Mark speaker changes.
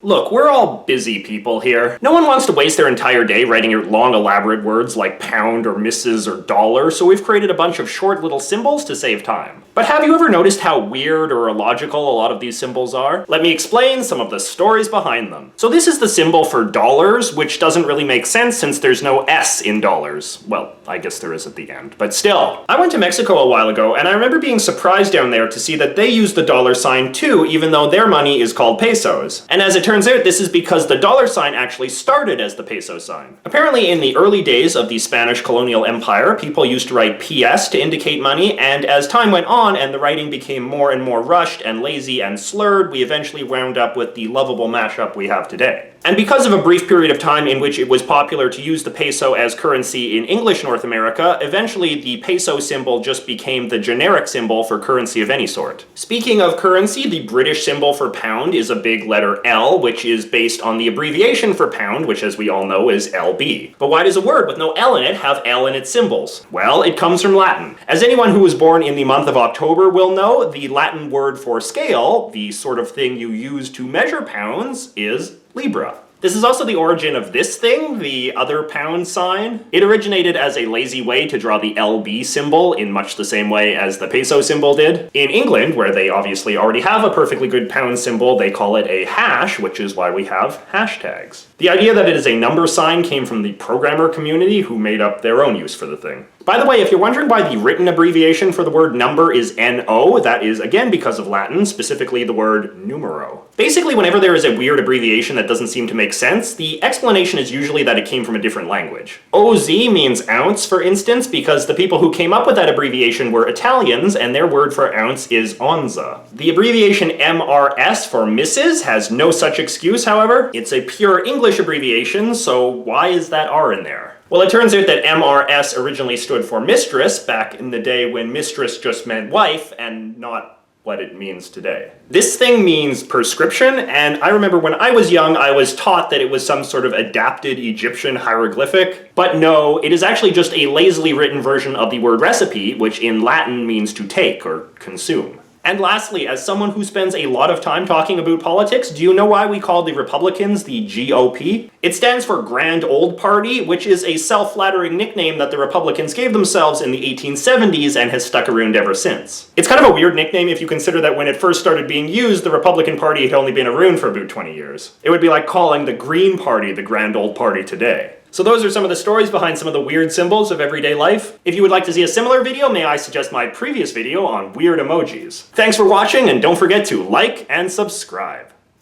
Speaker 1: Look, we're all busy people here. No one wants to waste their entire day writing long elaborate words like pound or misses or dollar, so we've created a bunch of short little symbols to save time. But have you ever noticed how weird or illogical a lot of these symbols are? Let me explain some of the stories behind them. So this is the symbol for dollars, which doesn't really make sense since there's no S in dollars. Well, I guess there is at the end, but still. I went to Mexico a while ago, and I remember being surprised down there to see that they use the dollar sign too, even though their money is called pesos. And as it turns out, this is because the dollar sign actually started as the peso sign. Apparently in the early days of the Spanish colonial empire, people used to write PS to indicate money, and as time went on and the writing became more and more rushed and lazy and slurred, we eventually wound up with the lovable mashup we have today. And because of a brief period of time in which it was popular to use the peso as currency in English North America, eventually the peso symbol just became the generic symbol for currency of any sort. Speaking of currency, the British symbol for pound is a big letter L, which is based on the abbreviation for pound, which as we all know is LB. But why does a word with no L in it have L in its symbols? Well, it comes from Latin. As anyone who was born in the month of October will know, the Latin word for scale, the sort of thing you use to measure pounds, is Libra. This is also the origin of this thing, the other pound sign. It originated as a lazy way to draw the LB symbol in much the same way as the peso symbol did. In England, where they obviously already have a perfectly good pound symbol, they call it a hash, which is why we have hashtags. The idea that it is a number sign came from the programmer community who made up their own use for the thing. By the way, if you're wondering why the written abbreviation for the word number is NO, that is again because of Latin, specifically the word numero. Basically, whenever there is a weird abbreviation that doesn't seem to make sense, the explanation is usually that it came from a different language. OZ means ounce, for instance, because the people who came up with that abbreviation were Italians, and their word for ounce is onza. The abbreviation MRS for misses has no such excuse, however. It's a pure English abbreviation, so why is that R in there? Well, it turns out that MRS originally stood for mistress back in the day when mistress just meant wife and not what it means today. This thing means prescription, and I remember when I was young, I was taught that it was some sort of adapted Egyptian hieroglyphic, but no, it is actually just a lazily written version of the word recipe, which in Latin means to take or consume. And lastly, as someone who spends a lot of time talking about politics, do you know why we call the Republicans the GOP? It stands for Grand Old Party, which is a self-flattering nickname that the Republicans gave themselves in the 1870s and has stuck around ever since. It's kind of a weird nickname if you consider that when it first started being used, the Republican Party had only been around for about 20 years. It would be like calling the Green Party the Grand Old Party today. So those are some of the stories behind some of the weird symbols of everyday life. If you would like to see a similar video, may I suggest my previous video on weird emojis. Thanks for watching, and don't forget to like and subscribe.